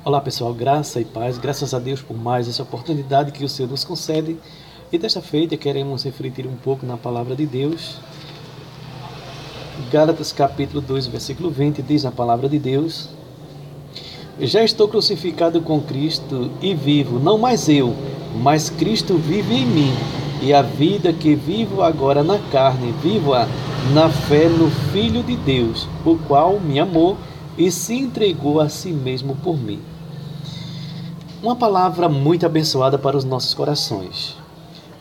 Olá pessoal, graça e paz, graças a Deus por mais essa oportunidade que o Senhor nos concede. E desta feita queremos refletir um pouco na palavra de Deus. Gálatas capítulo 2, versículo 20 diz a palavra de Deus: Já estou crucificado com Cristo e vivo, não mais eu, mas Cristo vive em mim. E a vida que vivo agora na carne, vivo-a na fé no Filho de Deus, o qual me amou e se entregou a si mesmo por mim. Uma palavra muito abençoada para os nossos corações.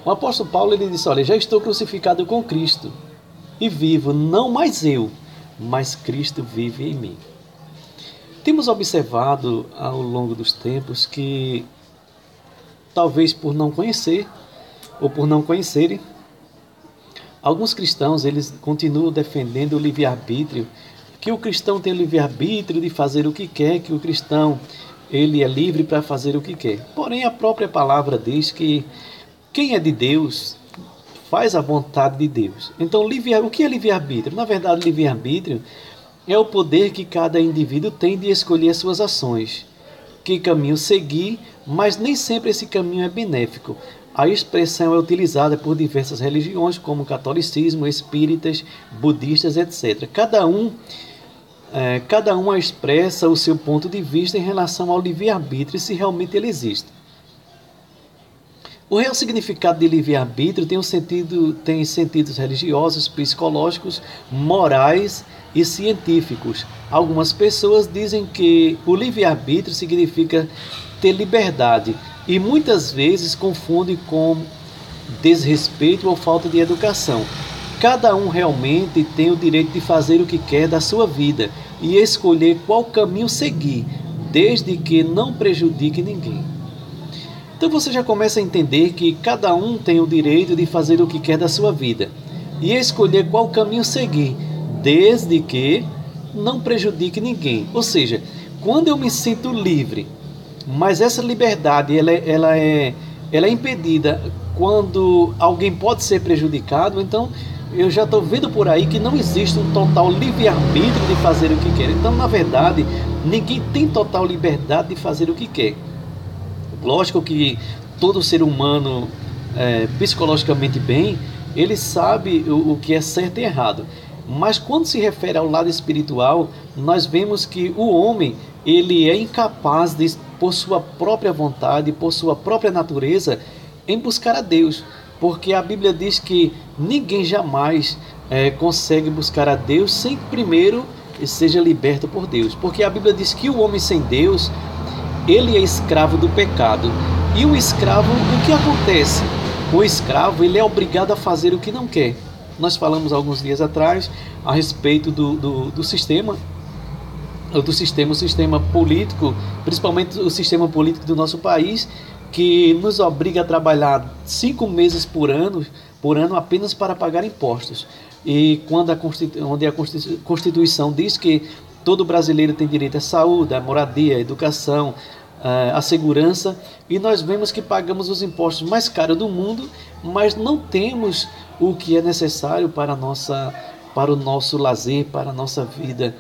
O apóstolo Paulo ele disse: olha, já estou crucificado com Cristo e vivo, não mais eu, mas Cristo vive em mim. Temos observado ao longo dos tempos que, talvez por não conhecer ou por não conhecerem, alguns cristãos eles continuam defendendo o livre-arbítrio, que o cristão tem o livre-arbítrio de fazer o que quer, que o cristão ele é livre para fazer o que quer. Porém, a própria palavra diz que quem é de Deus faz a vontade de Deus. Então, o que é livre-arbítrio? Na verdade, livre-arbítrio é o poder que cada indivíduo tem de escolher as suas ações, que caminho seguir, mas nem sempre esse caminho é benéfico. A expressão é utilizada por diversas religiões, como catolicismo, espíritas, budistas, etc. Cada uma expressa o seu ponto de vista em relação ao livre-arbítrio, se realmente ele existe. O real significado de livre-arbítrio tem sentidos religiosos, psicológicos, morais e científicos. Algumas pessoas dizem que o livre-arbítrio significa ter liberdade e muitas vezes confundem com desrespeito ou falta de educação. Cada um realmente tem o direito de fazer o que quer da sua vida e escolher qual caminho seguir, desde que não prejudique ninguém. Então você já começa a entender que cada um tem o direito de fazer o que quer da sua vida e escolher qual caminho seguir, desde que não prejudique ninguém. Ou seja, quando eu me sinto livre, mas essa liberdade ela é impedida quando alguém pode ser prejudicado, então eu já estou vendo por aí que não existe um total livre-arbítrio de fazer o que quer. Então, na verdade, ninguém tem total liberdade de fazer o que quer. Lógico que todo ser humano, psicologicamente bem, ele sabe o que é certo e errado. Mas quando se refere ao lado espiritual, nós vemos que o homem ele é incapaz de, por sua própria vontade, por sua própria natureza, em buscar a Deus. Porque a Bíblia diz que ninguém jamais consegue buscar a Deus sem que primeiro seja liberto por Deus. Porque a Bíblia diz que o homem sem Deus, ele é escravo do pecado. E o escravo, o que acontece? O escravo, ele é obrigado a fazer o que não quer. Nós falamos alguns dias atrás a respeito do sistema político, principalmente o sistema político do nosso país, que nos obriga a trabalhar 5 meses por ano apenas para pagar impostos. E onde a Constituição diz que todo brasileiro tem direito à saúde, à moradia, à educação, à segurança, e nós vemos que pagamos os impostos mais caros do mundo, mas não temos o que é necessário para o nosso lazer, para a nossa vida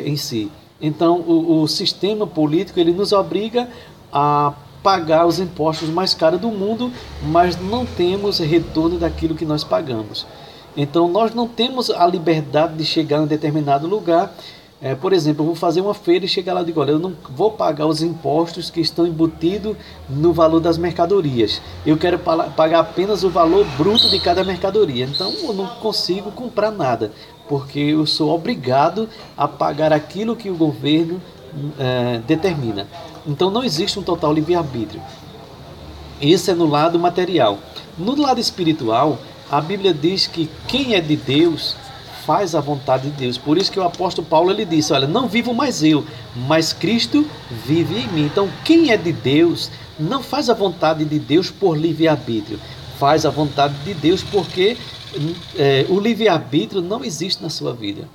em si. Então, o sistema político ele nos obriga a pagar os impostos mais caros do mundo, mas não temos retorno daquilo que nós pagamos. Então, nós não temos a liberdade de chegar em um determinado lugar. Por exemplo, eu vou fazer uma feira e chegar lá e digo: olha, eu não vou pagar os impostos que estão embutidos no valor das mercadorias. Eu quero pagar apenas o valor bruto de cada mercadoria. Então, eu não consigo comprar nada, porque eu sou obrigado a pagar aquilo que o governo determina. Então, não existe um total livre-arbítrio. Isso é no lado material. No lado espiritual, a Bíblia diz que quem é de Deus faz a vontade de Deus. Por isso que o apóstolo Paulo ele disse: olha, não vivo mais eu, mas Cristo vive em mim. Então, quem é de Deus não faz a vontade de Deus por livre-arbítrio, faz a vontade de Deus porque o livre-arbítrio não existe na sua vida.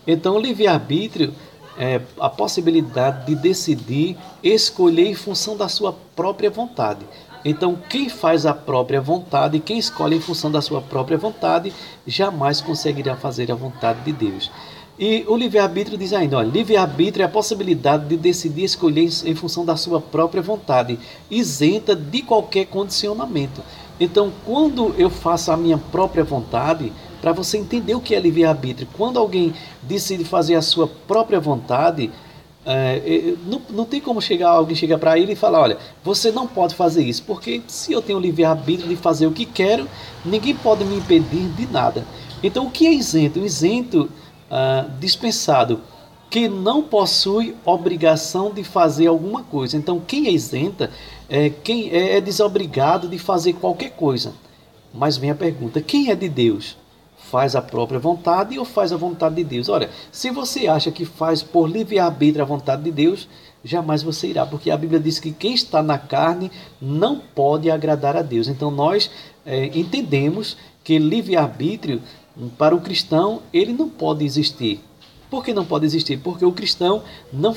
Então, o livre-arbítrio é a possibilidade de decidir, escolher em função da sua própria vontade. Então, quem faz a própria vontade, quem escolhe em função da sua própria vontade, jamais conseguirá fazer a vontade de Deus. E o livre-arbítrio diz ainda, olha, livre-arbítrio é a possibilidade de decidir escolher em função da sua própria vontade, isenta de qualquer condicionamento. Então, quando eu faço a minha própria vontade, para você entender o que é livre-arbítrio, quando alguém decide fazer a sua própria vontade, não tem como alguém chegar para ele e falar, olha, você não pode fazer isso, porque se eu tenho o livre-arbítrio de fazer o que quero, ninguém pode me impedir de nada. Então, o que é isento? Isento, dispensado, que não possui obrigação de fazer alguma coisa. Então, quem é isenta quem é desobrigado de fazer qualquer coisa. Mas vem a pergunta, quem é de Deus? Faz a própria vontade ou faz a vontade de Deus? Olha, se você acha que faz por livre-arbítrio a vontade de Deus, jamais você irá, porque a Bíblia diz que quem está na carne não pode agradar a Deus. Então nós entendemos que livre-arbítrio, para o cristão, ele não pode existir. Por que não pode existir? Porque o cristão não